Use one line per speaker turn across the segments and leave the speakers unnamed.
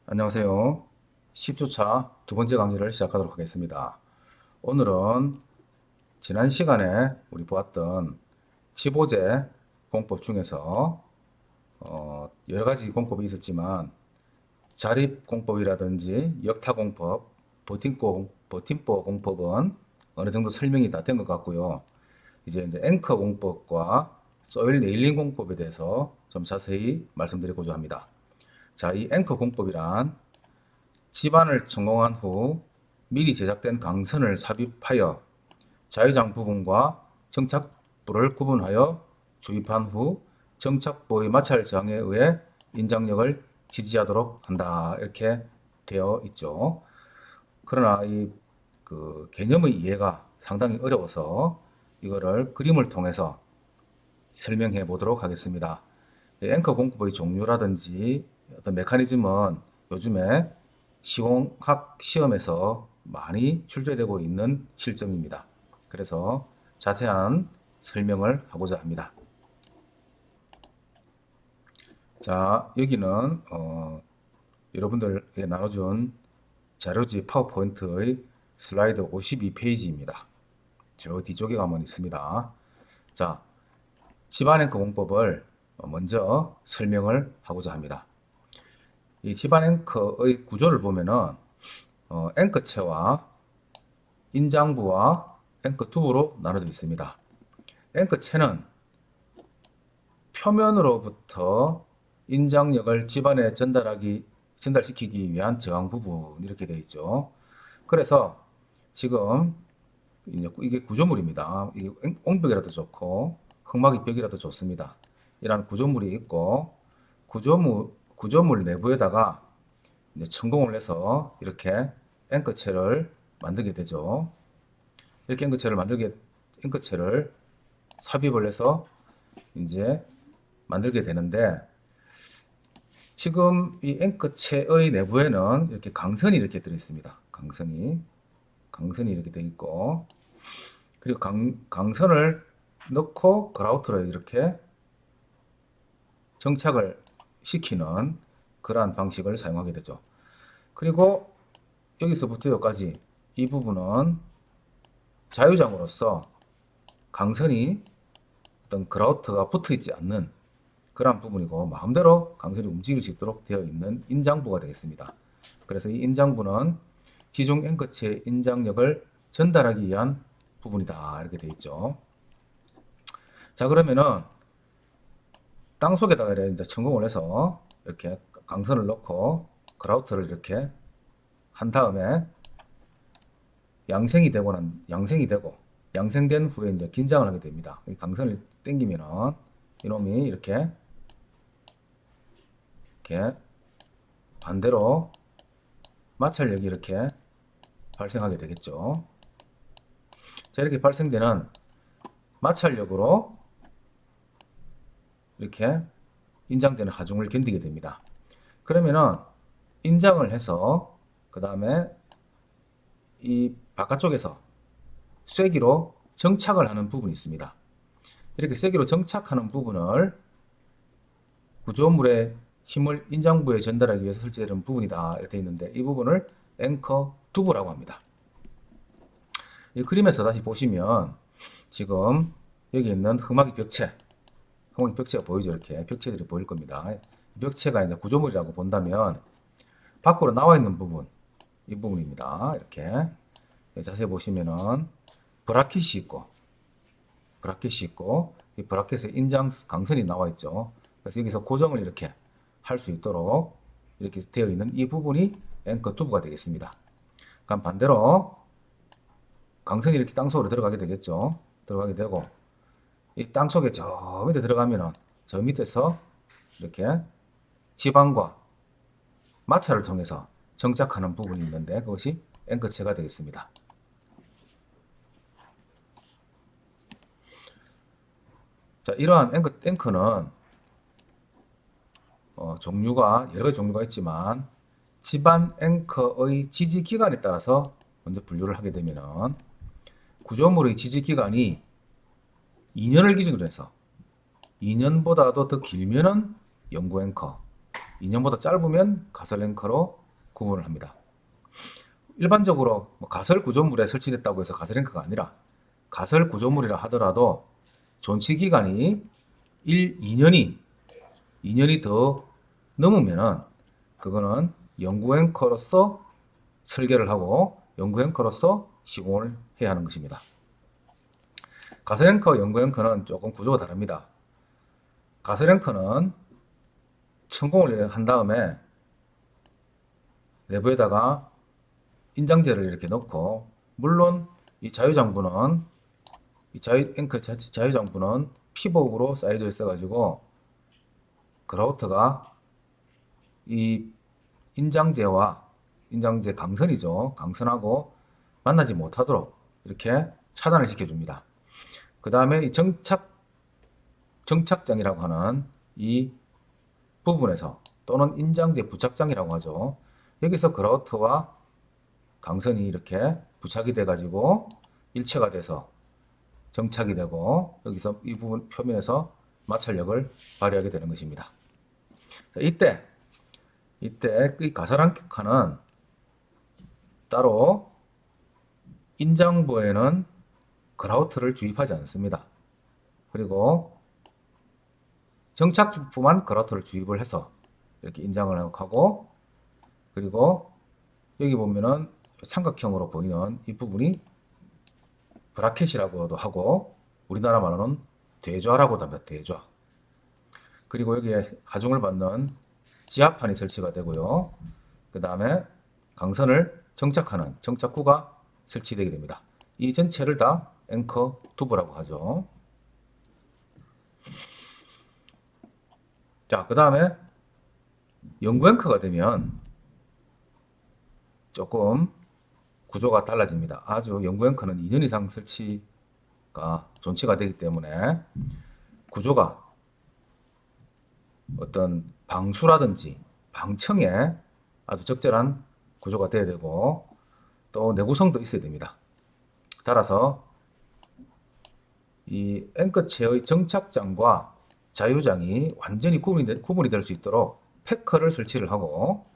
안녕하세요. 10주차 두 번째 강의를 시작하도록 하겠습니다. 오늘은 지난 시간에 우리 보았던 치보제 공법 중에서 여러 가지 공법이 있었지만 자립 공법이라든지 역타 공법, 버팀보 공법은 어느 정도 설명이 다 된 것 같고요. 이제 앵커 공법과 소일 네일링 공법에 대해서 좀 자세히 말씀드리고자 합니다. 자, 이 앵커 공법이란 집안을 점공한 후 미리 제작된 강선을 삽입하여 자유장 부분과 정착부를 구분하여 주입한 후 정착부의 마찰 저항에 의해 인장력을 지지하도록 한다. 이렇게 되어 있죠. 그러나 그 개념의 이해가 상당히 어려워서 이거를 그림을 통해서 설명해 보도록 하겠습니다. 앵커 공법의 종류라든지 어떤 메커니즘은 요즘에 시공학 시험에서 많이 출제되고 있는 실정입니다. 그래서 자세한 설명을 하고자 합니다. 자, 여기는 여러분들에게 나눠준 자료지 파워포인트의 슬라이드 52페이지입니다. 저 뒤쪽에 가면 있습니다. 자, 집안 앵커 공법을 먼저 설명을 하고자 합니다. 이 집안 앵커의 구조를 보면은 앵커체와 인장부와 앵커 튜브로 나눠져 있습니다. 앵커체는 표면으로부터 인장력을 집안에 전달시키기 위한 저항 부분 이렇게 되어 있죠. 그래서 지금 이게 구조물입니다. 이게 옹벽이라도 좋고 흙막이 벽이라도 좋습니다. 이런 구조물이 있고 구조물 내부에다가 이제 천공을 해서 이렇게 앵커체를 만들게 되죠. 이렇게 앵커체를 삽입을 해서 이제 만들게 되는데 지금 이 앵커체의 내부에는 이렇게 강선이 이렇게 들어 있습니다. 강선이 이렇게 되어 있고 그리고 강선을 넣고 그라우트를 이렇게 정착을 시키는 그러한 방식을 사용하게 되죠. 그리고 여기서부터 여기까지 이 부분은 자유장으로서 강선이 어떤 그라우트가 붙어 있지 않는 그러한 부분이고 마음대로 강선이 움직일 수 있도록 되어 있는 인장부가 되겠습니다. 그래서 이 인장부는 지중 앵커체의 인장력을 전달하기 위한 부분이다 이렇게 되어 있죠. 자, 그러면은 땅 속에다가 이제 천공을 해서 이렇게 강선을 넣고 그라우트를 이렇게 한 다음에 양생된 후에 이제 긴장을 하게 됩니다. 이 강선을 당기면은 이놈이 이렇게 반대로 마찰력이 이렇게 발생하게 되겠죠. 자, 이렇게 발생되는 마찰력으로 이렇게 인장되는 하중을 견디게 됩니다. 그러면은 인장을 해서 그 다음에 이 바깥쪽에서 쐐기로 정착을 하는 부분이 있습니다. 이렇게 쐐기로 정착하는 부분을 구조물의 힘을 인장부에 전달하기 위해서 설치되는 부분이다 이렇게 되어 있는데 이 부분을 앵커 튜브라고 합니다. 이 그림에서 다시 보시면 지금 여기 있는 흑막이 벽체가 보이죠. 이렇게 벽체들이 보일 겁니다. 벽체가 이제 구조물이라고 본다면 밖으로 나와 있는 부분 이 부분입니다. 이렇게 자세히 보시면은 브라켓이 있고 이 브라켓에 인장 강선이 나와 있죠. 그래서 여기서 고정을 이렇게 할 수 있도록 이렇게 되어 있는 이 부분이 앵커 튜브가 되겠습니다. 그럼 반대로 강선이 이렇게 땅속으로 들어가게 되겠죠. 들어가게 되고 이 땅속에 저 밑에 들어가면은 저 밑에서 이렇게 지방과 마찰을 통해서 정착하는 부분이 있는데 그것이 앵커체가 되겠습니다. 자, 이러한 앵커는 종류가 여러 가지 종류가 있지만 집안 앵커의 지지 기간에 따라서 먼저 분류를 하게 되면은 구조물의 지지 기간이 2년을 기준으로 해서 2년보다도 더 길면은 영구 앵커, 2년보다 짧으면 가설 앵커로 구분을 합니다. 일반적으로 뭐 가설 구조물에 설치됐다고 해서 가설 앵커가 아니라 가설 구조물이라 하더라도 존치 기간이 2년이 더 넘으면은 그거는 연구 앵커로서 설계를 하고 연구 앵커로서 시공을 해야 하는 것입니다. 가설 앵커, 연구 앵커는 조금 구조가 다릅니다. 가설 앵커는 천공을 한 다음에 내부에다가 인장재를 이렇게 넣고, 물론 이 자유장부는 앵커 자유장부는 피복으로 쌓여져 있어가지고 그라우트가 이 인장재 강선이죠. 강선하고 만나지 못하도록 이렇게 차단을 시켜줍니다. 그 다음에 이 정착장이라고 하는 이 부분에서, 또는 인장재 부착장이라고 하죠. 여기서 그라우트와 강선이 이렇게 부착이 돼 가지고 일체가 돼서 정착이 되고, 여기서 이 부분 표면에서 마찰력을 발휘하게 되는 것입니다. 자, 이때 이 가설안격화는 따로 인장부에는 그라우트를 주입하지 않습니다. 그리고 정착부만 그라우트를 주입을 해서 이렇게 인장을 하고, 그리고 여기 보면은 삼각형으로 보이는 이 부분이 브라켓이라고도 하고, 우리나라 말로는 대좌라고도 합니다. 대좌. 그리고 여기에 하중을 받는 지하판이 설치가 되고요. 그 다음에 강선을 정착하는 정착구가 설치되게 됩니다. 이 전체를 다 앵커 튜브라고 하죠. 자, 그 다음에 연구 앵커가 되면 조금 구조가 달라집니다. 아주 연구 앵커는 2년 이상 설치가 존치가 되기 때문에 구조가 어떤 방수라든지 방청에 아주 적절한 구조가 돼야 되고, 또 내구성도 있어야 됩니다. 따라서 이 앵커체의 정착장과 자유장이 완전히 구분이 될 수 있도록 패커를 설치를 하고,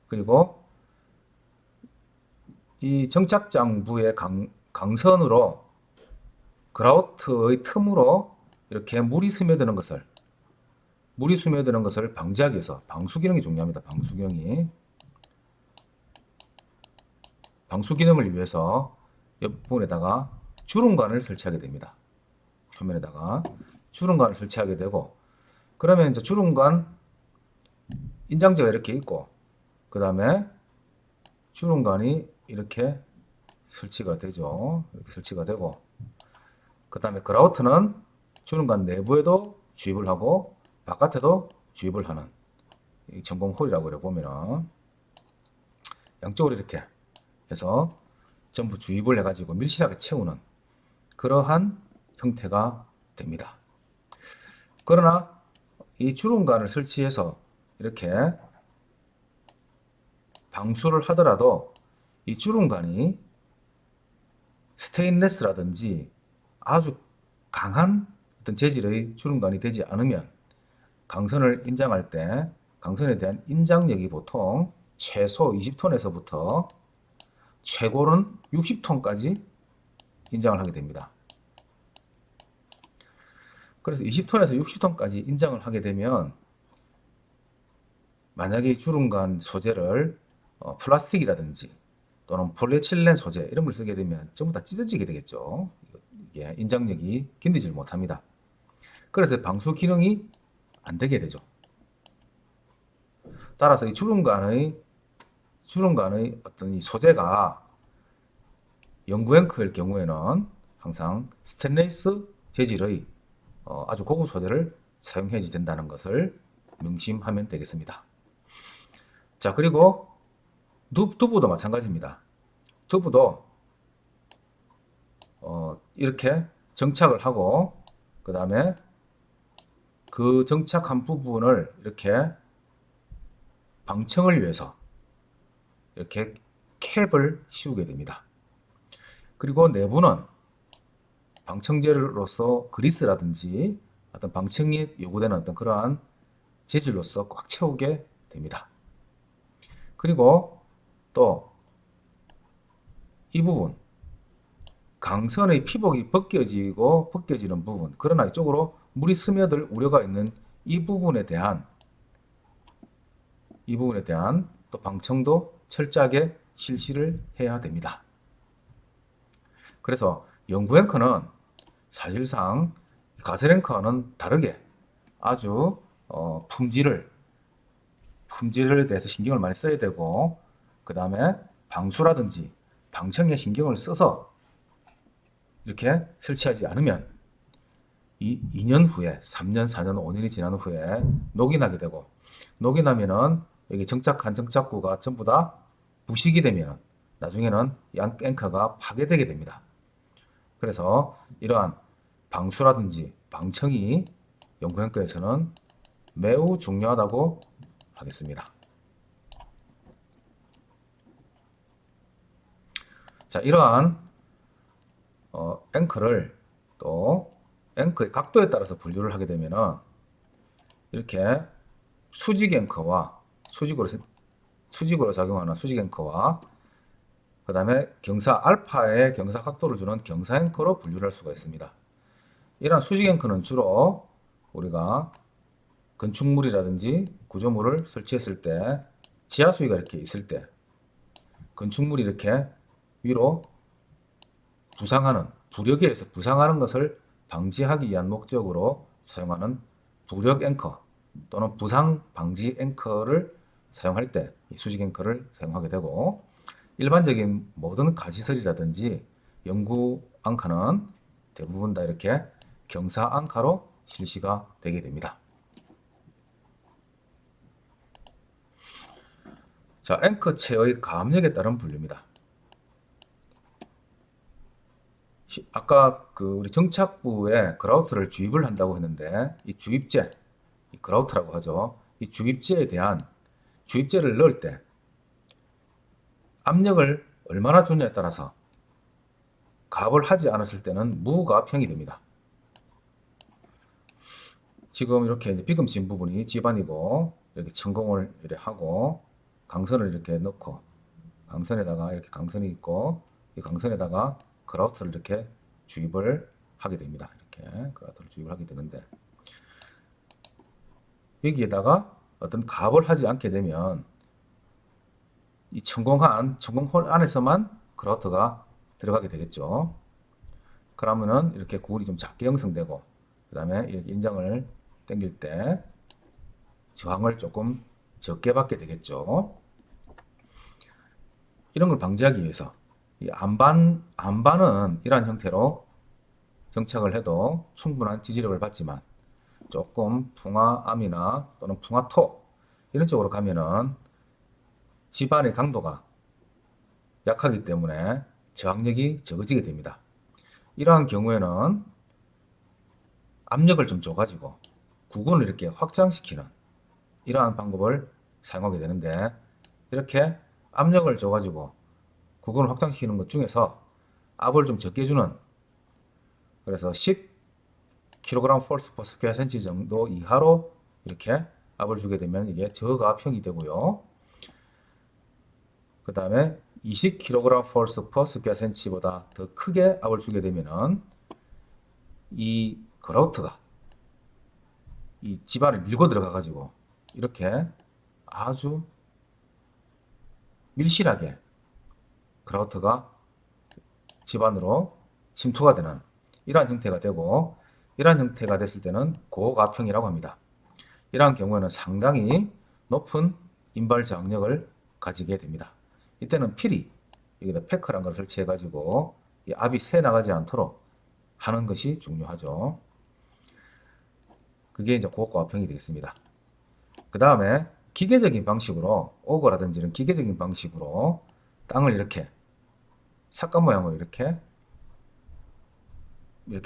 그리고 이 정착장부의 강선으로 그라우트의 틈으로 이렇게 물이 스며드는 것을 방지하기 위해서 방수 기능이 중요합니다. 방수 기능을 위해서 옆부분에다가 주름관을 설치하게 됩니다. 표면에다가 주름관을 설치하게 되고, 그러면 이제 주름관 인장재가 이렇게 있고, 그 다음에 주름관이 이렇게 설치가 되죠. 이렇게 설치가 되고, 그 다음에 그라우트는 주름관 내부에도 주입을 하고 바깥에도 주입을 하는 이 전공홀이라고 그래 보면은 양쪽으로 이렇게 해서 전부 주입을 해가지고 밀실하게 채우는 그러한 형태가 됩니다. 그러나 이 주름관을 설치해서 이렇게 방수를 하더라도 이 주름관이 스테인레스라든지 아주 강한 어떤 재질의 주름관이 되지 않으면 강선을 인장할 때 강선에 대한 인장력이 보통 최소 20톤에서부터 최고는 60톤까지 인장을 하게 됩니다. 그래서 20톤에서 60톤까지 인장을 하게 되면 만약에 주름관 소재를 플라스틱이라든지 또는 폴리에틸렌 소재 이런 걸 쓰게 되면 전부 다 찢어지게 되겠죠. 이게 인장력이 견디질 못합니다. 그래서 방수 기능이 안 되게 되죠. 따라서 이 주름관의 어떤 이 소재가 연구 앵커일 경우에는 항상 스테인리스 재질의 아주 고급 소재를 사용해야 된다는 것을 명심하면 되겠습니다. 자, 그리고 튜브도 마찬가지입니다. 튜브도 이렇게 정착을 하고, 그 다음에 그 정착한 부분을 이렇게 방청을 위해서 이렇게 캡을 씌우게 됩니다. 그리고 내부는 방청재로서 그리스라든지 어떤 방청이 요구되는 어떤 그러한 재질로서 꽉 채우게 됩니다. 그리고 또 이 부분 강선의 피복이 벗겨지는 부분, 그러나 이쪽으로 물이 스며들 우려가 있는 이 부분에 대한 또 방청도 철저하게 실시를 해야 됩니다. 그래서 연구 앵커는 사실상 가설 앵커와는 다르게 아주 품질에 대해서 신경을 많이 써야 되고, 그 다음에 방수라든지 방청에 신경을 써서 이렇게 설치하지 않으면 이 2년 후에 3년, 4년, 5년이 지난 후에 녹이 나게 되고, 녹이 나면은 여기 정착한 정착구가 전부 다 부식이 되면 나중에는 양 앵커가 파괴되게 됩니다. 그래서 이러한 방수라든지 방청이 연구 앵커에서는 매우 중요하다고 하겠습니다. 자, 이러한 앵커를 또 앵커의 각도에 따라서 분류를 하게 되면은 이렇게 수직 앵커와 수직으로 작용하는 수직 앵커와 그 다음에 경사 알파의 경사 각도를 주는 경사 앵커로 분류를 할 수가 있습니다. 이러한 수직 앵커는 주로 우리가 건축물이라든지 구조물을 설치했을 때 지하 수위가 이렇게 있을 때 건축물이 이렇게 위로 부력에 의해서 부상하는 것을 방지하기 위한 목적으로 사용하는 부력 앵커 또는 부상 방지 앵커를 사용할 때 이 수직 앵커를 사용하게 되고, 일반적인 모든 가시설이라든지 연구 앙카는 대부분 다 이렇게 경사 앙카로 실시가 되게 됩니다. 자, 앵커체의 가압력에 따른 분류입니다. 아까 우리 정착부에 그라우트를 주입을 한다고 했는데, 이 주입제, 이 그라우트라고 하죠. 이 주입제에 대한 주입제를 넣을 때 압력을 얼마나 주느냐에 따라서 가압을 하지 않았을 때는 무가압형이 됩니다. 지금 이렇게 이제 비금진 부분이 지반이고 이렇게 천공을 이렇게 하고 강선을 이렇게 넣고 강선에다가 이렇게 강선이 있고 이 강선에다가 그라우트를 이렇게 주입을 하게 됩니다. 이렇게 그라우트를 주입을 하게 되는데, 여기에다가 어떤 가압을 하지 않게 되면 이 천공홀 안에서만 그라우트가 들어가게 되겠죠. 그러면은 이렇게 구울이 좀 작게 형성되고, 그 다음에 이렇게 인장을 당길 때 저항을 조금 적게 받게 되겠죠. 이런 걸 방지하기 위해서 이 안반은 이러한 형태로 정착을 해도 충분한 지지력을 받지만, 조금 풍화암이나 또는 풍화토 이런 쪽으로 가면은 지반의 강도가 약하기 때문에 저항력이 적어지게 됩니다. 이러한 경우에는 압력을 좀 줘가지고 구근을 이렇게 확장시키는 이러한 방법을 사용하게 되는데, 이렇게 압력을 줘가지고 구근을 확장시키는 것 중에서 압을 좀 적게 주는, 그래서 10kg force per square cm 정도 이하로 이렇게 압을 주게 되면 이게 저가압형이 되고요. 그 다음에 20kg force per square cm보다 더 크게 압을 주게 되면은 이 그라우트가 이 지반을 밀고 들어가 가지고 이렇게 아주 밀실하게 그라우트가 지반으로 침투가 되는 이러한 형태가 되고, 이러한 형태가 됐을 때는 고가압형이라고 합니다. 이러한 경우에는 상당히 높은 인발 저항력을 가지게 됩니다. 이때는 필히 여기다 패크란 걸 설치해 가지고 이 압이 새 나가지 않도록 하는 것이 중요하죠. 그게 이제 고가압형이 되겠습니다. 그 다음에 기계적인 방식으로 오거라든지 이런 기계적인 방식으로 땅을 이렇게 삭감 모양으로 이렇게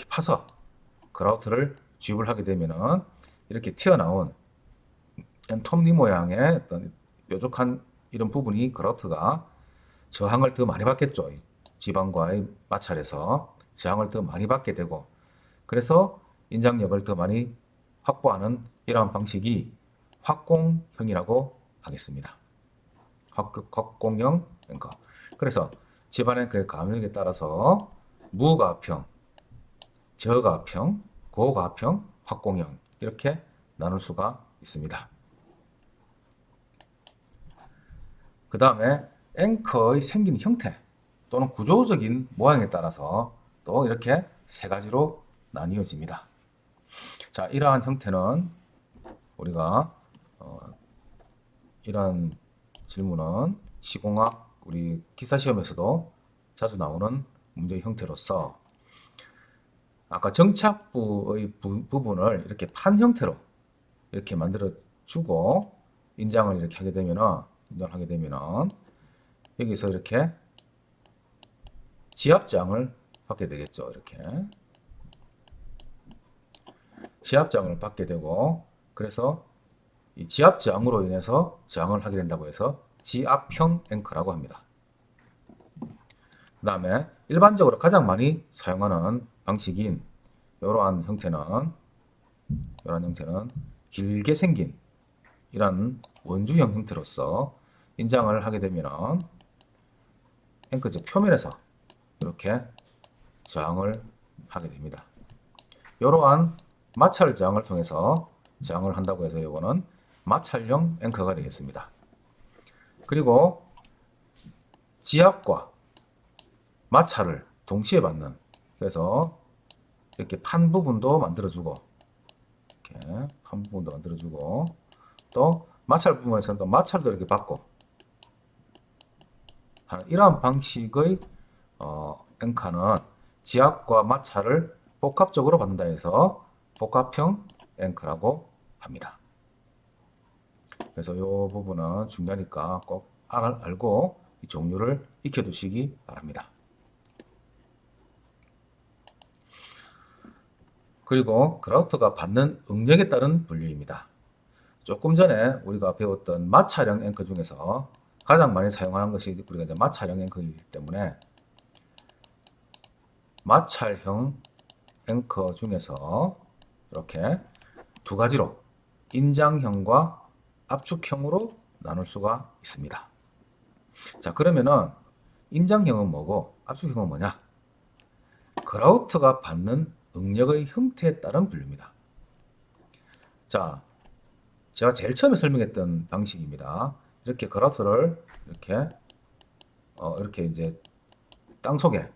파서 그라우트를 주입을 하게 되면은 이렇게 튀어나온 톱니 모양의 어떤 뾰족한 이런 부분이 그라우트가 저항을 더 많이 받겠죠. 지방과의 마찰에서 저항을 더 많이 받게 되고, 그래서 인장력을 더 많이 확보하는 이러한 방식이 확공형이라고 하겠습니다. 확공형 앵커. 그래서 집안 앵커의 가압력에 따라서 무가압형, 저가압형, 고가압형, 확공형 이렇게 나눌 수가 있습니다. 그 다음에 앵커의 생긴 형태 또는 구조적인 모양에 따라서 또 이렇게 세 가지로 나뉘어집니다. 자, 이러한 형태는 우리가 이러한 질문은 시공학 우리 기사 시험에서도 자주 나오는 문제의 형태로서 아까 정착부의 부분을 이렇게 판 형태로 이렇게 만들어 주고 인장을 이렇게 하게 되면은 여기서 이렇게 지압장을 받게 되겠죠. 이렇게 지압장을 받게 되고, 그래서 이 지압장으로 인해서 저항을 하게 된다고 해서 지압형 앵커라고 합니다. 그 다음에 일반적으로 가장 많이 사용하는 방식인 이러한 형태는 길게 생긴 이런 원주형 형태로서 인장을 하게 되면 앵커즈 표면에서 이렇게 저항을 하게 됩니다. 이러한 마찰 저항을 통해서 저항을 한다고 해서 이거는 마찰형 앵커가 되겠습니다. 그리고 지압과 마찰을 동시에 받는, 그래서 이렇게 판 부분도 만들어주고, 이렇게 판 부분도 만들어주고, 또 마찰 부분에서는 또 마찰도 이렇게 받고 하는 이러한 방식의 앵커는 지압과 마찰을 복합적으로 받는다 해서 복합형 앵커라고 합니다. 그래서 이 부분은 중요하니까 꼭 알고 이 종류를 익혀두시기 바랍니다. 그리고 그라우트가 받는 응력에 따른 분류입니다. 조금 전에 우리가 배웠던 마찰형 앵커 중에서 가장 많이 사용하는 것이 우리가 이제 마찰형 앵커이기 때문에 마찰형 앵커 중에서 이렇게 두 가지로 인장형과 압축형으로 나눌 수가 있습니다. 자, 그러면은 인장형은 뭐고 압축형은 뭐냐? 그라우트가 받는 응력의 형태에 따른 분류입니다. 자, 제가 제일 처음에 설명했던 방식입니다. 이렇게 그라우트를 이렇게 이제 땅 속에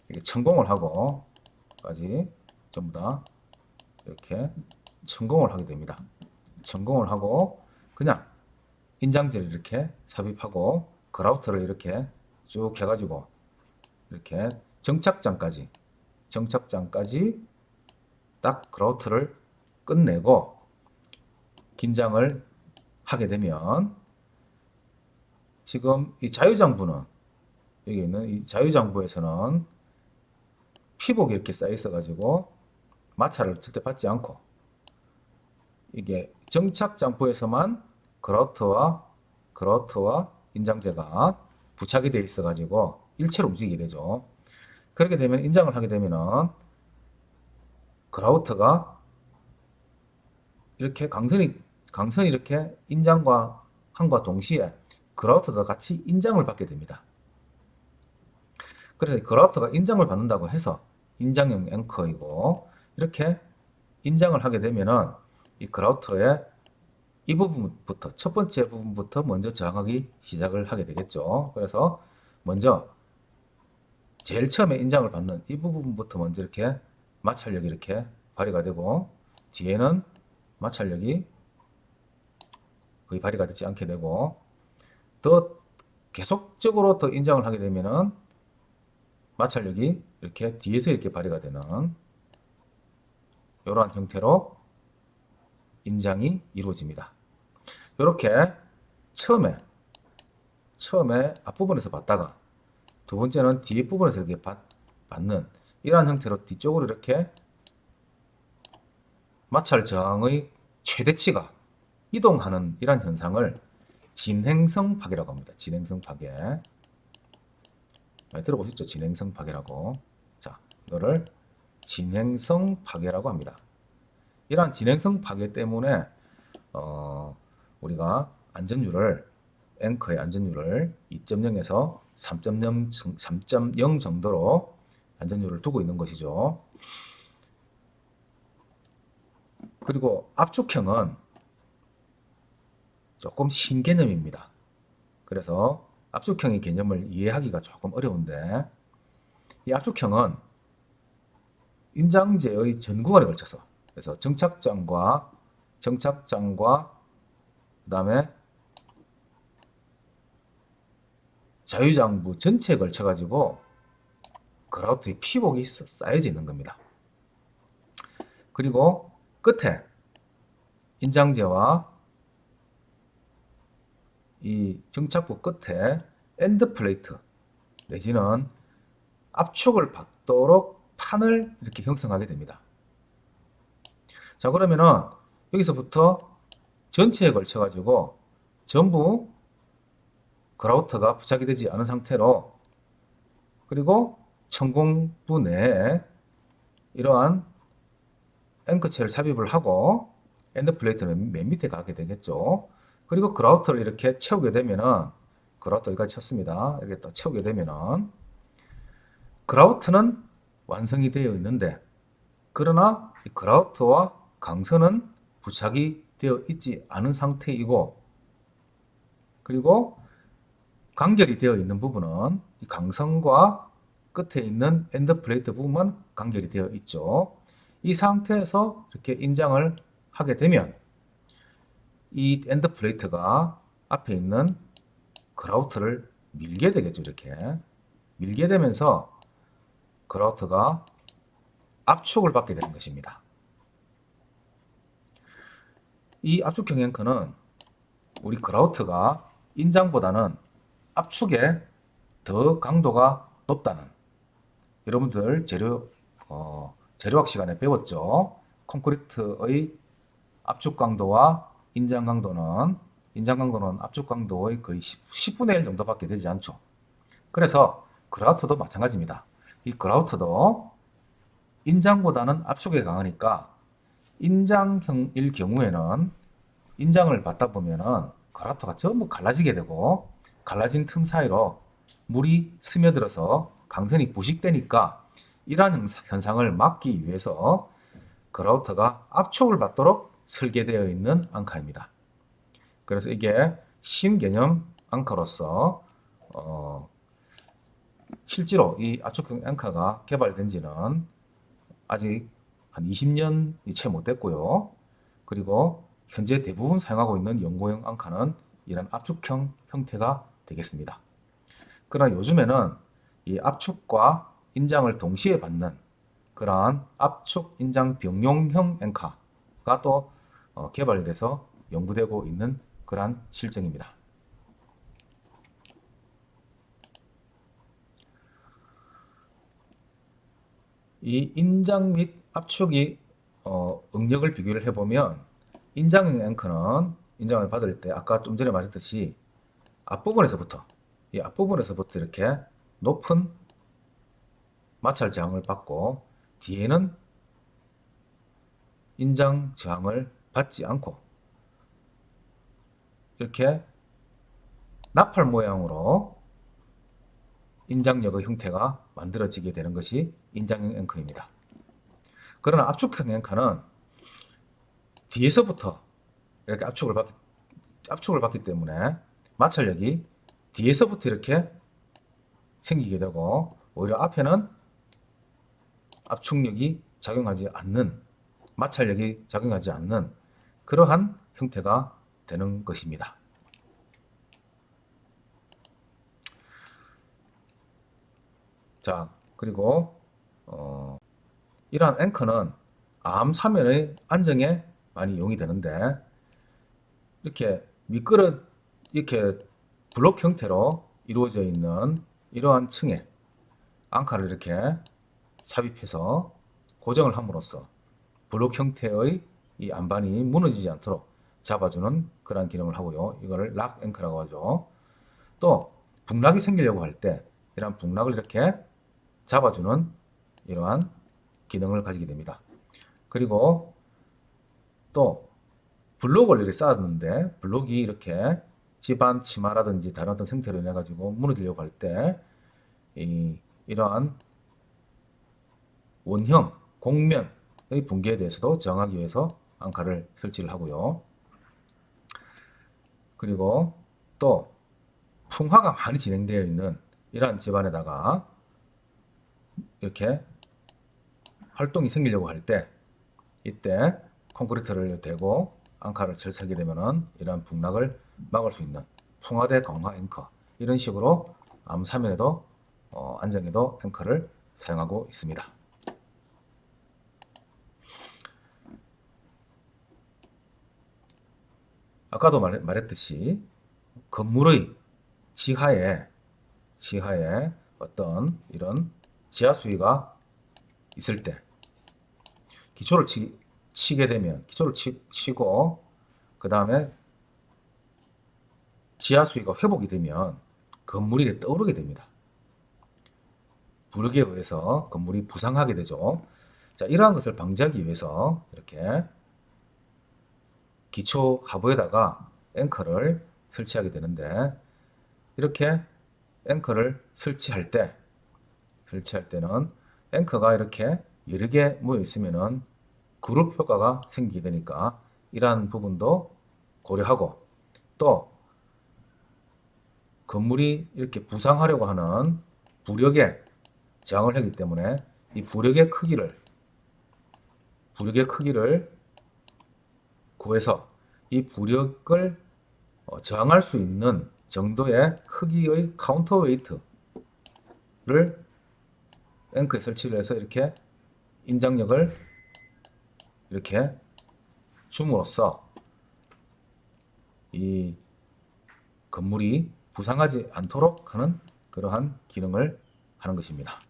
이렇게 천공을 하고까지 전부 다 이렇게 천공을 하게 됩니다. 천공을 하고 그냥 인장재를 이렇게 삽입하고 그라우트를 이렇게 쭉 해가지고 이렇게 정착장까지 딱 그라우트를 끝내고 긴장을 하게 되면 지금 이 자유장부는 여기 있는 이 자유장부에서는 피복이 이렇게 쌓여 있어 가지고 마찰을 절대 받지 않고 이게 정착장부에서만 그라우트와 인장재가 부착이 되어 있어 가지고 일체로 움직이게 되죠. 그렇게 되면 인장을 하게 되면은 그라우트가 이렇게 강선이 이렇게 인장과 함과 동시에 그라우트가 같이 인장을 받게 됩니다. 그래서 그라우트가 인장을 받는다고 해서 인장형 앵커이고, 이렇게 인장을 하게 되면은 이 그라우트의 이 부분부터 첫 번째 부분부터 먼저 저항하기 시작을 하게 되겠죠. 그래서 먼저 제일 처음에 인장을 받는 이 부분부터 먼저 이렇게 마찰력이 이렇게 발휘가 되고, 뒤에는 마찰력이 거의 발휘가 되지 않게 되고, 더 계속적으로 더 인장을 하게 되면은 마찰력이 이렇게 뒤에서 이렇게 발휘가 되는 이러한 형태로 인장이 이루어집니다. 이렇게 처음에 앞부분에서 받다가 두 번째는 뒷부분에서 이렇게 받는 이러한 형태로 뒤쪽으로 이렇게 마찰 저항의 최대치가 이동하는 이러한 현상을 진행성 파괴라고 합니다. 진행성 파괴. 많이 들어보셨죠? 진행성 파괴라고. 자, 이거를 진행성 파괴라고 합니다. 이러한 진행성 파괴 때문에 우리가 안전율을 앵커의 안전율을 2.0에서 3.0 정도로 안전율을 두고 있는 것이죠. 그리고 압축형은 조금 신개념입니다. 그래서 압축형의 개념을 이해하기가 조금 어려운데, 이 압축형은 인장제의 전 구간에 걸쳐서, 그래서 정착장과 그다음에 자유장부 전체에 걸쳐 가지고 그라우트의 피복이 쌓여져 있는 겁니다. 그리고 끝에 인장제와 이 정착부 끝에 엔드 플레이트 내지는 압축을 받도록 판을 이렇게 형성하게 됩니다. 자, 그러면은 여기서부터 전체에 걸쳐 가지고 전부 그라우트가 부착이 되지 않은 상태로, 그리고 천공부 내에 이러한 앵커체를 삽입을 하고 엔드 플레이트는 맨 밑에 가게 되겠죠. 그리고 그라우트를 이렇게 채우게 되면은, 그라우트 여기까지 쳤습니다. 이렇게 딱 채우게 되면은 그라우트는 완성이 되어 있는데, 그러나 이 그라우트와 강선은 부착이 되어 있지 않은 상태이고, 그리고 간결이 되어 있는 부분은 이 강선과 끝에 있는 엔드 플레이트 부분만 간결이 되어 있죠. 이 상태에서 이렇게 인장을 하게 되면 이 엔드 플레이트가 앞에 있는 그라우트를 밀게 되겠죠. 이렇게 밀게 되면서 그라우트가 압축을 받게 되는 것입니다. 이 압축형 앵커는 우리 그라우트가 인장보다는 압축에 더 강도가 높다는, 여러분들 재료학 시간에 배웠죠. 콘크리트의 압축 강도와 인장 강도는 압축 강도의 거의 10분의 1 정도밖에 되지 않죠. 그래서 그라우트도 마찬가지입니다. 이 그라우트도 인장보다는 압축에 강하니까 인장형일 경우에는 인장을 받다 보면은 그라우트가 전부 갈라지게 되고, 갈라진 틈 사이로 물이 스며들어서 강선이 부식되니까 이러한 현상을 막기 위해서 그라우트가 압축을 받도록 설계되어 있는 앙카입니다. 그래서 이게 신개념 앙카로서 실제로 이 압축형 앙카가 개발된 지는 아직 한 20년이 채 못 됐고요. 그리고 현재 대부분 사용하고 있는 연고형 앙카는 이런 압축형 형태가 되겠습니다. 그러나 요즘에는 이 압축과 인장을 동시에 받는 그러한 압축 인장 병용형 앵카가 또 개발돼서 연구되고 있는 그러한 실정입니다. 이 인장 및 압축이 응력을 비교를 해보면, 인장형 앵커는 인장을 받을 때 아까 좀 전에 말했듯이 이 앞부분에서부터 이렇게 높은 마찰 저항을 받고, 뒤에는 인장 저항을 받지 않고 이렇게 나팔 모양으로 인장력의 형태가 만들어지게 되는 것이 인장형 앵커입니다. 그러나 압축형 앵커는 뒤에서부터 이렇게 압축을 받기 때문에 마찰력이 뒤에서부터 이렇게 생기게 되고, 오히려 앞에는 압축력이 작용하지 않는, 마찰력이 작용하지 않는 그러한 형태가 되는 것입니다. 자, 그리고 이러한 앵커는 암 사면의 안정에 많이 이용이 되는데, 이렇게 이렇게 블록 형태로 이루어져 있는 이러한 층에 앙카를 이렇게 삽입해서 고정을 함으로써 블록 형태의 이 안반이 무너지지 않도록 잡아주는 그런 기능을 하고요. 이거를 락 앵커라고 하죠. 또 북락이 생기려고 할 때 이러한 북락을 이렇게 잡아주는 이러한 기능을 가지게 됩니다. 그리고 또 블록을 이렇게 쌓았는데 블록이 이렇게 집안 침하라든지 다른 어떤 생태로 인해 가지고 무너지려고 할 때 이러한 원형 곡면의 붕괴에 대해서도 저항하기 위해서 앙카를 설치를 하고요. 그리고 또 풍화가 많이 진행되어 있는 이러한 집안에다가 이렇게 활동이 생기려고 할 때 이때 콘크리트를 대고 앙카를 설치하게 되면은 이러한 북락을 막을 수 있는 풍화대 강화 앵커 이런 식으로 암사면에도 안정에도 앵커를 사용하고 있습니다. 아까도 말했듯이 건물의 지하에 어떤 이런 지하 수위가 있을 때 기초를 치게 되면 기초를 치고 그 다음에 지하 수위가 회복이 되면 건물이 떠오르게 됩니다. 부력에 의해서 건물이 부상하게 되죠. 자, 이러한 것을 방지하기 위해서 이렇게 기초 하부에다가 앵커를 설치하게 되는데 이렇게 앵커를 설치할 때는 앵커가 이렇게 여러 개 모여 있으면은 그룹 효과가 생기게 되니까 이러한 부분도 고려하고 또 건물이 이렇게 부상하려고 하는 부력에 저항을 하기 때문에 이 부력의 크기를 구해서 이 부력을 저항할 수 있는 정도의 크기의 카운터웨이트를 앵커에 설치를 해서 이렇게 인장력을 이렇게 줌으로써 이 건물이 부상하지 않도록 하는 그러한 기능을 하는 것입니다.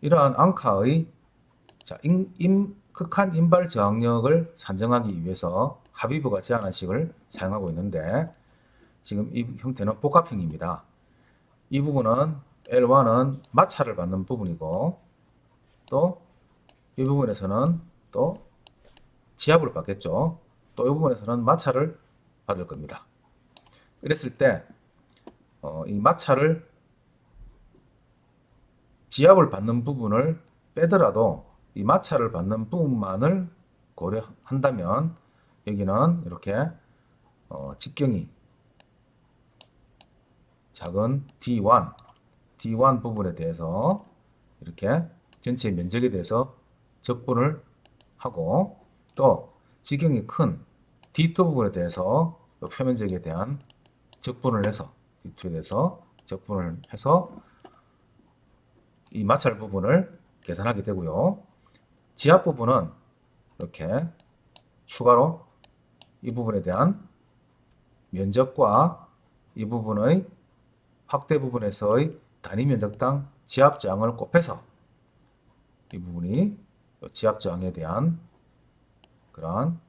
이러한 앙카의 극한 인발 저항력을 산정하기 위해서 하비브가 제안한 식을 사용하고 있는데 지금 이 형태는 복합형입니다. 이 부분은 L1은 마찰을 받는 부분이고 또 이 부분에서는 또 지압을 받겠죠. 또 이 부분에서는 마찰을 받을 겁니다. 이랬을 때 이 마찰을 지압을 받는 부분을 빼더라도 이 마찰을 받는 부분만을 고려한다면 여기는 이렇게 직경이 작은 D1 부분에 대해서 이렇게 전체 면적에 대해서 적분을 하고 또 직경이 큰 D2 부분에 대해서 표면적에 대한 적분을 해서 D2에 대해서 적분을 해서 이 마찰 부분을 계산하게 되고요. 지압 부분은 이렇게 추가로 이 부분에 대한 면적과 이 부분의 확대 부분에서의 단위 면적당 지압 저항을 곱해서 이 부분이 지압 저항에 대한 그러한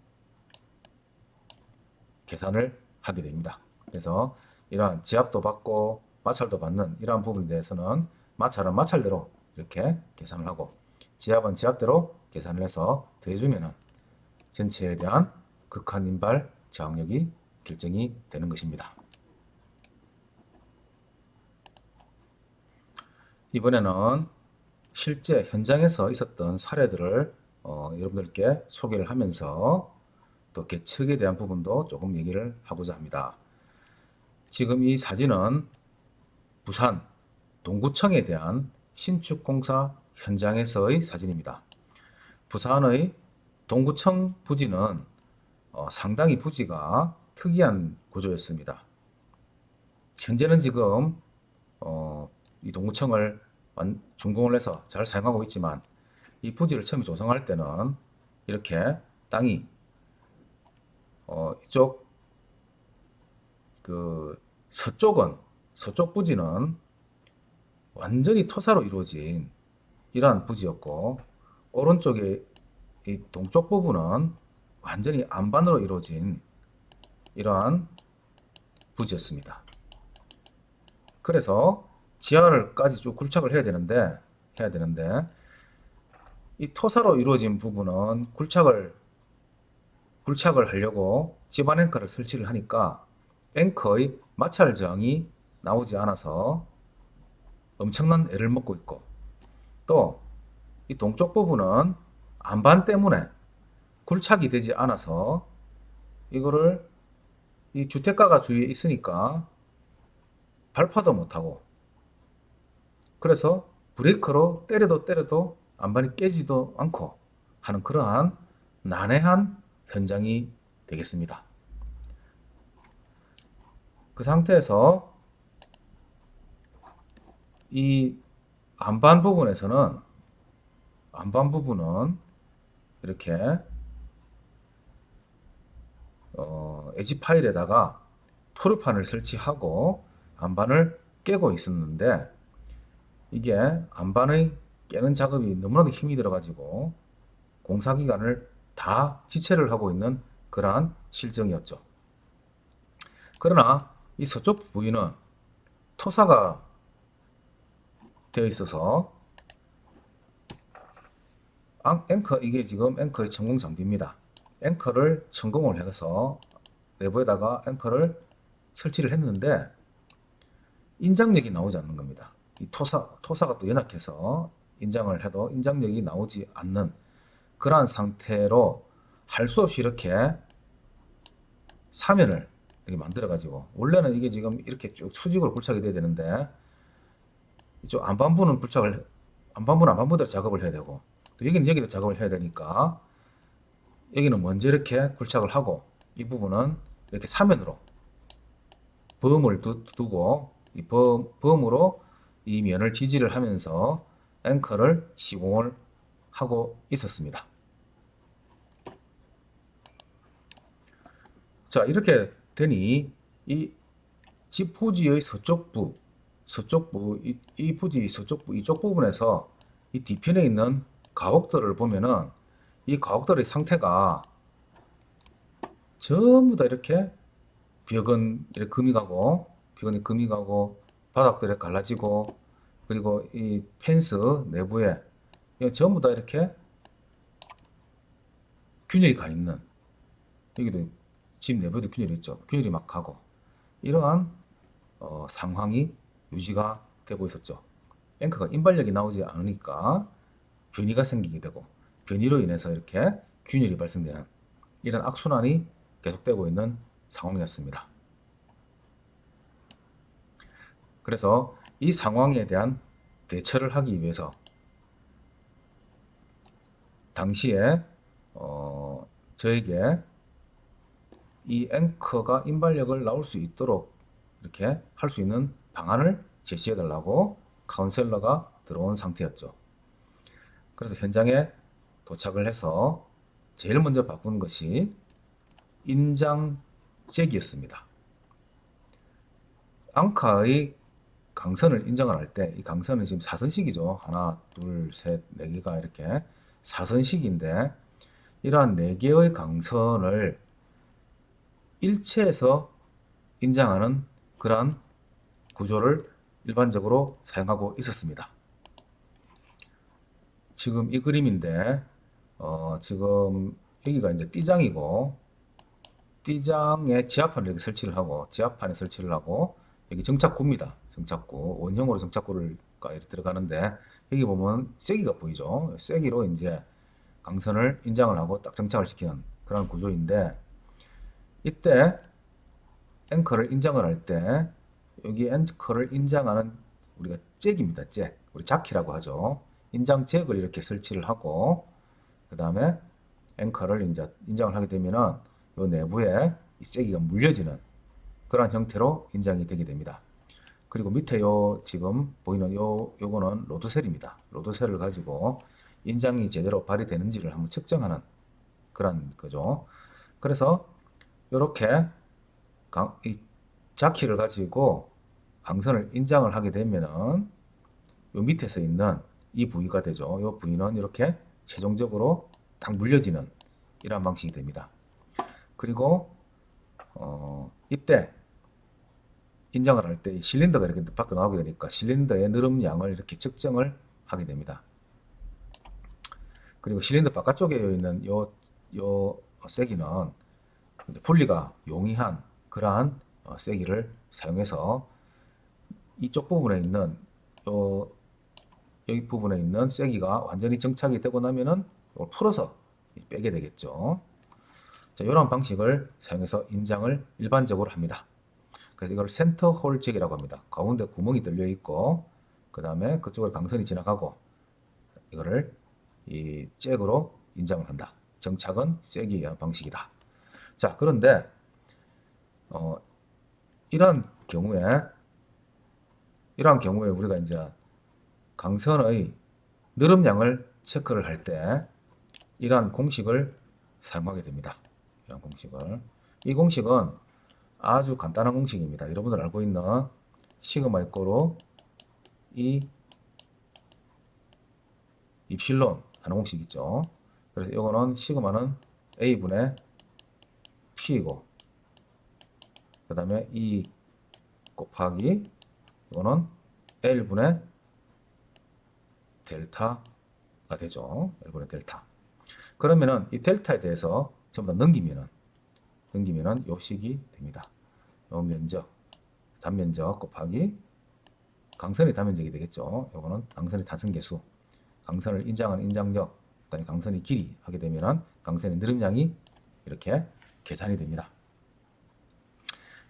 계산을 하게 됩니다. 그래서 이러한 지압도 받고 마찰도 받는 이러한 부분에 대해서는 마찰은 마찰대로 이렇게 계산을 하고 지압은 지압대로 계산을 해서 더해주면은 전체에 대한 극한 인발 저항력이 결정이 되는 것입니다. 이번에는 실제 현장에서 있었던 사례들을 여러분들께 소개를 하면서 또 계측에 대한 부분도 조금 얘기를 하고자 합니다. 지금 이 사진은 부산 동구청에 대한 신축공사 현장에서의 사진입니다. 부산의 동구청 부지는 상당히 부지가 특이한 구조였습니다. 현재는 지금 이 동구청을 준공을 해서 잘 사용하고 있지만 이 부지를 처음에 조성할 때는 이렇게 땅이 이쪽 그 서쪽 부지는 완전히 토사로 이루어진 이러한 부지였고 오른쪽에 이 동쪽 부분은 완전히 안반으로 이루어진 이러한 부지였습니다. 그래서 지하를까지 쭉 굴착을 해야 되는데 이 토사로 이루어진 부분은 굴착을 하려고 집안 앵커를 설치를 하니까 앵커의 마찰 저항이 나오지 않아서 엄청난 애를 먹고 있고, 또 이 동쪽 부분은 안반 때문에 굴착이 되지 않아서 이거를 이 주택가가 주위에 있으니까 발파도 못하고, 그래서 브레이크로 때려도 안반이 깨지도 않고 하는 그러한 난해한 현장이 되겠습니다. 그 상태에서 이 안반 부분은 이렇게 에지 파일에다가 토르판을 설치하고 안반을 깨고 있었는데, 이게 안반의 깨는 작업이 너무나도 힘이 들어가지고 공사기간을 다 지체를 하고 있는 그러한 실정이었죠. 그러나 이 서쪽 부위는 토사가 되어 있어서 앵커, 이게 지금 앵커의 천공 장비입니다. 앵커를 천공을 해서 내부에다가 앵커를 설치를 했는데 인장력이 나오지 않는 겁니다. 이 토사가 또 연약해서 인장을 해도 인장력이 나오지 않는 그러한 상태로 할 수 없이 이렇게 사면을 이렇게 만들어 가지고, 원래는 이게 지금 이렇게 쭉 수직으로 굴착이 돼야 되는데 이쪽 안반부대로 작업을 해야 되고, 또 여기는 여기도 작업을 해야 되니까 여기는 먼저 이렇게 굴착을 하고, 이 부분은 이렇게 사면으로 범을 두고 이 범으로 이 면을 지지를 하면서 앵커를 시공을 하고 있었습니다. 자, 이렇게 되니 이 집 부지의 서쪽부, 이 부지 서쪽부 이쪽 부분에서 이 뒤편에 있는 가옥들을 보면은 이 가옥들의 상태가 전부 다 이렇게 벽은 이렇게 금이 가고 바닥들이 갈라지고, 그리고 이 펜스 내부에 전부 다 이렇게 균열이 가 있는, 여기도 집 내부에도 균열이 있죠. 균열이 막 가고, 이러한 상황이 유지가 되고 있었죠. 앵커가 인발력이 나오지 않으니까 변이가 생기게 되고, 변이로 인해서 이렇게 균열이 발생되는 이런 악순환이 계속되고 있는 상황이었습니다. 그래서 이 상황에 대한 대처를 하기 위해서 당시에 저에게 이 앵커가 인발력을 나올 수 있도록 이렇게 할 수 있는 방안을 제시해 달라고 카운셀러가 들어온 상태였죠. 그래서 현장에 도착을 해서 제일 먼저 바꾼 것이 인장 잭이었습니다. 앙카의 강선을 인정을 할 때, 이 강선은 지금 사선식이죠. 하나, 둘, 셋, 네 개가 이렇게 사선식인데, 이러한 네 개의 강선을 일체에서 인장하는 그러한 구조를 일반적으로 사용하고 있었습니다. 지금 이 그림인데, 지금 여기가 이제 띠장이고, 띠장에 지하판을 이렇게 설치를 하고, 지하판에 설치를 하고, 여기 정착구입니다. 정착구. 원형으로 정착구가 이렇게 들어가는데, 여기 보면 쐐기가 보이죠? 쐐기로 이제 강선을 인장을 하고 딱 정착을 시키는 그런 구조인데, 이때 앵커를 인장을 할 때, 여기 앵커를 인장하는 우리가 잭입니다. 잭. 우리 자키라고 하죠. 인장 잭을 이렇게 설치를 하고, 그 다음에 앵커를 이제 인장을 하게 되면은 요 내부에 이 쐐기가 물려지는 그런 형태로 인장이 되게 됩니다. 그리고 밑에 요 지금 보이는 요거는 로드셀입니다. 로드셀을 가지고 인장이 제대로 발휘되는지를 한번 측정하는 그런 거죠. 그래서 요렇게 이 자키를 가지고 강선을 인장을 하게 되면은 요 밑에서 있는 이 부위가 되죠. 요 부위는 이렇게 최종적으로 딱 물려지는 이러한 방식이 됩니다. 그리고 이때 인장을 할 때 실린더가 이렇게 밖에 나오게 되니까 실린더의 느름 양을 이렇게 측정을 하게 됩니다. 그리고 실린더 바깥쪽에 있는 요 세기는 분리가 용이한 그러한 세기를 사용해서 이쪽 부분에 있는 요 여기 부분에 있는 세기가 완전히 정착이 되고 나면은 이걸 풀어서 빼게 되겠죠. 자, 이런 방식을 사용해서 인장을 일반적으로 합니다. 그래서 이걸 센터 홀 잭이라고 합니다. 가운데 구멍이 뚫려 있고 그 다음에 그쪽을 강선이 지나가고 이거를 이 잭으로 인장을 한다. 정착은 세기에 의한 방식이다. 자, 그런데 이런 경우에 우리가 이제 강선의 느름량을 체크를 할 때 이러한 공식을 사용하게 됩니다. 이런 공식을. 이 공식은 아주 간단한 공식입니다. 여러분들 알고 있는 시그마 이꼬로 이 입실론 하는 공식 있죠. 그래서 이거는 시그마는 A분의 P이고 그 다음에 E 곱하기 이거는 L분의 델타가 되죠. L분의 델타. 그러면은 이 델타에 대해서 전부 다 넘기면은 요 식이 됩니다. 요 면적, 단면적 곱하기 강선의 단면적이 되겠죠. 요거는 강선의 탄성계수, 강선을 인장한 인장력, 그다음에 강선의 길이 하게 되면은 강선의 느름량이 이렇게 계산이 됩니다.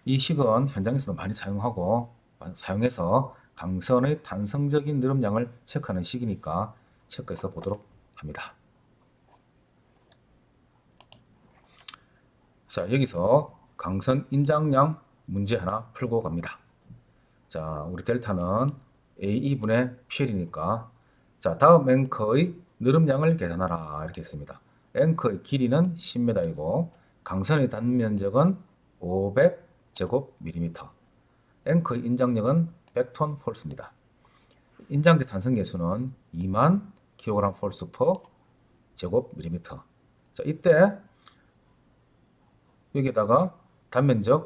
이 식은 현장에서도 많이 사용해서 강선의 탄성적인 느름량을 체크하는 식이니까 체크해서 보도록 합니다. 자, 여기서 강선 인장량 문제 하나 풀고 갑니다. 자, 우리 델타는 A2분의 PL이니까 자, 다음 앵커의 느름량을 계산하라 이렇게 했습니다. 앵커의 길이는 10m이고 강선의 단면적은 500제곱밀리미터. 앵커의 인장력은 100톤 폴스입니다. 인장제 탄성계수는 2만 kg 폴스 퍼 제곱밀리미터. 자, 이때 여기에다가 단면적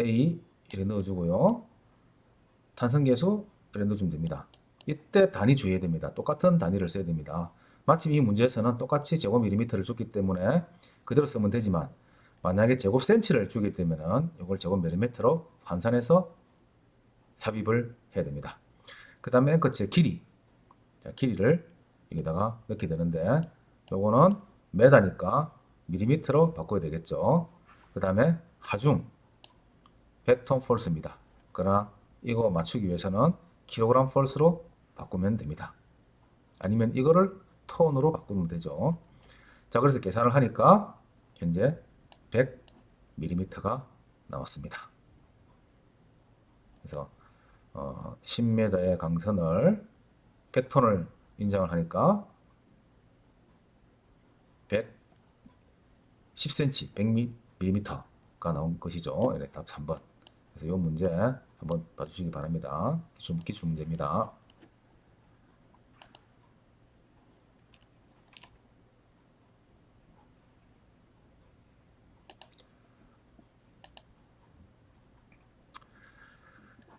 A 이렇게 넣어주고요. 탄성계수 이렇게 넣어주면 됩니다. 이때 단위 주의해야 됩니다. 똑같은 단위를 써야 됩니다. 마침 이 문제에서는 똑같이 제곱밀리미터를 줬기 때문에 그대로 쓰면 되지만 만약에 제곱센치를 주게 되면 이걸 제곱밀리미터로 환산해서 삽입을 해야 됩니다. 그 다음에 앵커체 길이. 자, 길이를 여기다가 넣게 되는데 요거는 메다니까 밀리미터로 바꿔야 되겠죠. 그 다음에 하중 100톤 폴스입니다. 그러나 이거 맞추기 위해서는 킬로그램 폴스로 바꾸면 됩니다. 아니면 이거를 톤으로 바꾸면 되죠. 자, 그래서 계산을 하니까 현재 100mm가 나왔습니다. 그래서 10m의 강선을 100톤을 인정을 하니까 110cm, 100mm가 나온 것이죠. 이렇게 답 3번. 그래서 이 문제 한번 봐주시기 바랍니다. 기출 문제입니다.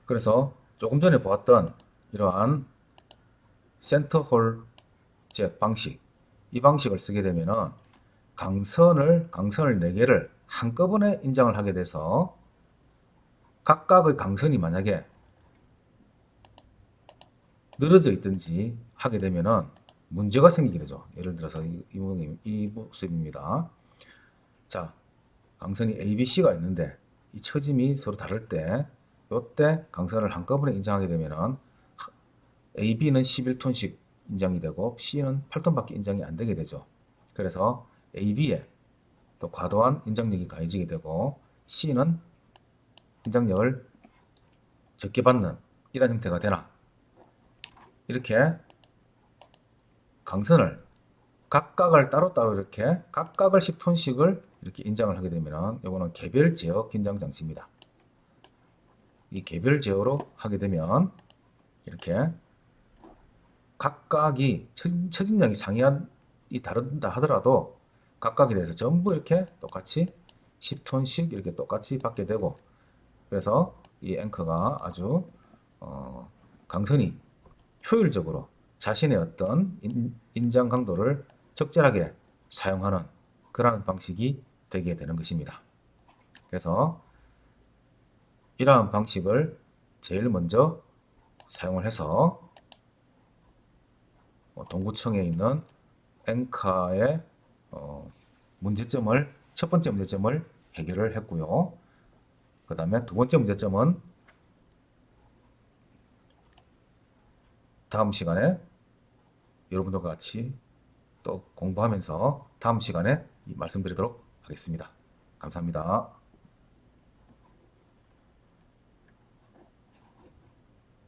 그래서 조금 전에 보았던 이러한 센터 홀 잭 방식, 이 방식을 쓰게 되면은 강선을 4개를 한꺼번에 인장을 하게 돼서 각각의 강선이 만약에 늘어져 있든지 하게 되면은 문제가 생기게 되죠. 예를 들어서 이 모습입니다. 자, 강선이 ABC가 있는데 이 처짐이 서로 다를 때 이때 강선을 한꺼번에 인장하게 되면은 AB는 11톤씩 인장이 되고 C는 8톤밖에 인장이 안 되게 되죠. 그래서 AB에 또 과도한 인장력이 가해지게 되고 C는 인장력을 적게 받는 이런 형태가 되나, 이렇게 강선을 각각을 따로따로 이렇게 각각을 10톤씩을 이렇게 인장을 하게 되면 이거는 개별 제어 긴장 장치입니다. 이 개별 제어로 하게 되면 이렇게 각각이 처짐량이 상이한이 다른다 하더라도 각각에 대해서 전부 이렇게 똑같이 10톤씩 이렇게 똑같이 받게 되고, 그래서 이 앵커가 아주 강선이 효율적으로 자신의 어떤 인장 강도를 적절하게 사용하는 그러한 방식이 되게 되는 것입니다. 그래서 이러한 방식을 제일 먼저 사용을 해서 동구청에 있는 엔카의 문제점을 첫 번째 문제점을 해결을 했고요. 그 다음에 두 번째 문제점은 다음 시간에 여러분들과 같이 또 공부하면서 다음 시간에 말씀드리도록 하겠습니다. 감사합니다.